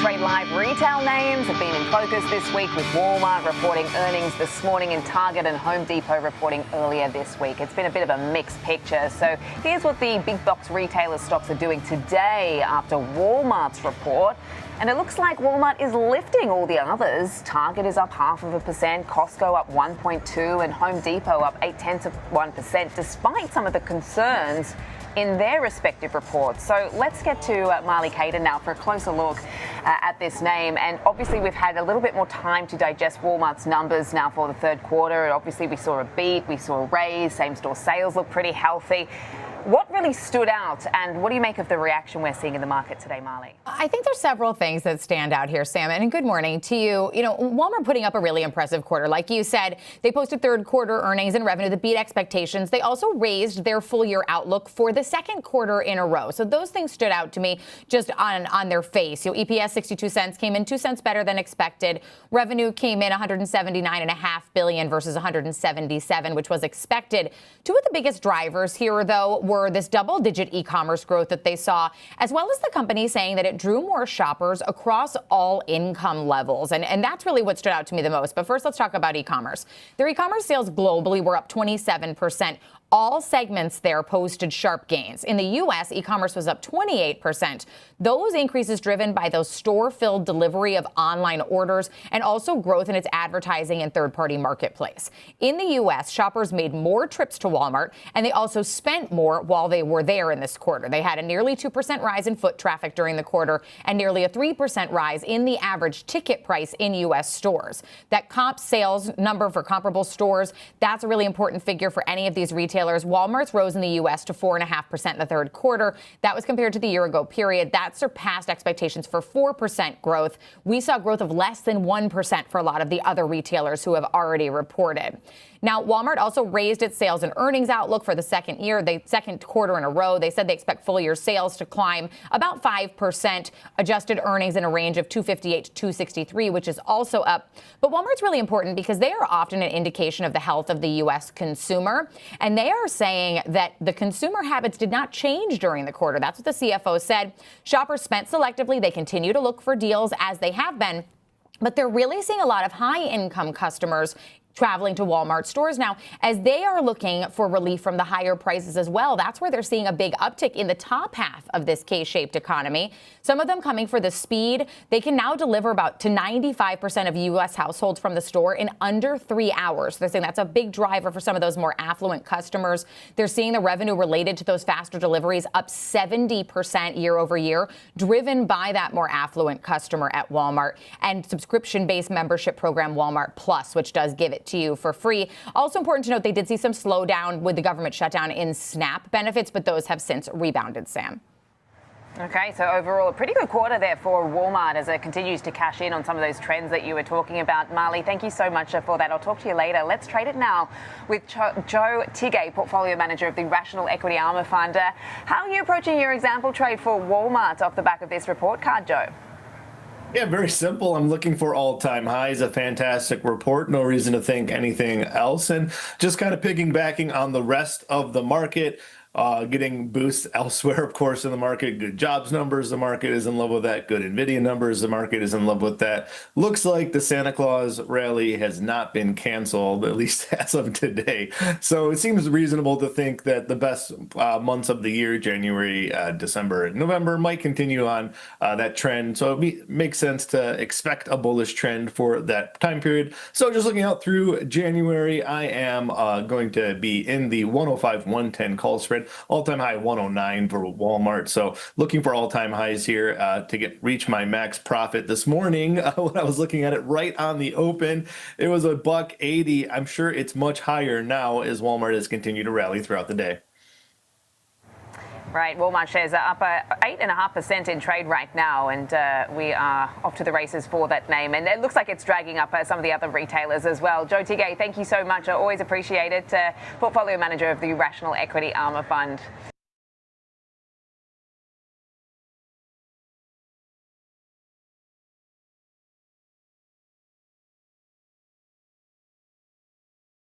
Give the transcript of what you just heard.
Trade Live retail names have been in focus this week, with Walmart reporting earnings this morning and Target and Home Depot reporting earlier this week. It's been a bit of a mixed picture. So here's what the big box retailer stocks are doing today after Walmart's report. And it looks like Walmart is lifting all the others. Target is up 0.5%, Costco up 1.2%, and Home Depot up 0.8%, despite some of the concerns in their respective reports. So let's get to Marley Kayden now for a closer look at this name. And obviously we've had a little bit more time to digest Walmart's numbers now for the third quarter. And obviously we saw a beat, we saw a raise, same-store sales look pretty healthy. What really stood out, and what do you make of the reaction we're seeing in the market today, Marley? I think there's several things that stand out here, Sam, and good morning to you. You know, Walmart putting up a really impressive quarter. Like you said, they posted third quarter earnings and revenue that beat expectations. They also raised their full year outlook for the second quarter in a row. So those things stood out to me just on their face. You know, EPS 62 cents came in 2 cents better than expected. Revenue came in $179.5 billion versus $177, which was expected. Two of the biggest drivers here, though, were this double-digit e-commerce growth that they saw, as well as the company saying that it drew more shoppers across all income levels. And that's really what stood out to me the most. But first, let's talk about e-commerce. Their e-commerce sales globally were up 27%. All segments there posted sharp gains. In the U.S., e-commerce was up 28%. Those increases driven by those store-filled delivery of online orders and also growth in its advertising and third-party marketplace. In the U.S., shoppers made more trips to Walmart, and they also spent more while they were there in this quarter. They had a nearly 2% rise in foot traffic during the quarter and nearly a 3% rise in the average ticket price in U.S. stores. That comp sales number for comparable stores, that's a really important figure for any of these retailers. Walmart's rose in the U.S. to 4.5% in the third quarter. That was compared to the year-ago period. That surpassed expectations for 4% growth. We saw growth of less than 1% for a lot of the other retailers who have already reported. Now, Walmart also raised its sales and earnings outlook for the second quarter in a row. They said they expect full-year sales to climb about 5%, adjusted earnings in a range of $258 to $263, which is also up. But Walmart's really important because they are often an indication of the health of the U.S. consumer, and they are saying that the consumer habits did not change during the quarter. That's what the CFO said. Shoppers spent selectively. They continue to look for deals as they have been, but they're really seeing a lot of high-income customers traveling to Walmart stores now as they are looking for relief from the higher prices as well. That's where they're seeing a big uptick in the top half of this K-shaped economy. Some of them coming for the speed. They can now deliver about to 95% of U.S. households from the store in under 3 hours. They're saying that's a big driver for some of those more affluent customers. They're seeing the revenue related to those faster deliveries up 70% year over year, driven by that more affluent customer at Walmart, and subscription-based membership program Walmart Plus, which does give it to you for free. Also important to note, they did see some slowdown with the government shutdown in SNAP benefits, but those have since rebounded, Sam. Okay, so overall, a pretty good quarter there for Walmart as it continues to cash in on some of those trends that you were talking about. Marley, thank you so much for that. I'll talk to you later. Let's trade it now with Joe Tigay, portfolio manager of the Rational Equity Armor Fund. How are you approaching your example trade for Walmart off the back of this report card, Joe? Yeah, very simple. I'm looking for all-time highs, a fantastic report. No reason to think anything else. And just kind of piggybacking on the rest of the market, getting boosts elsewhere, of course, in the market. Good jobs numbers, the market is in love with that. Good NVIDIA numbers, the market is in love with that. Looks like the Santa Claus rally has not been canceled, at least as of today. So it seems reasonable to think that the best months of the year, January, December, and November, might continue on that trend. So it makes sense to expect a bullish trend for that time period. So just looking out through January, I am going to be in the 105-110 call spread. All-time high 109 for Walmart. So looking for all-time highs here to reach my max profit this morning. When I was looking at it right on the open, it was $1.80. I'm sure it's much higher now as Walmart has continued to rally throughout the day. Right, Walmart shares are up 8.5% in trade right now, and we are off to the races for that name. And it looks like it's dragging up some of the other retailers as well. Joe Tigay, thank you so much. I always appreciate it. Portfolio manager of the Rational Equity Armor Fund.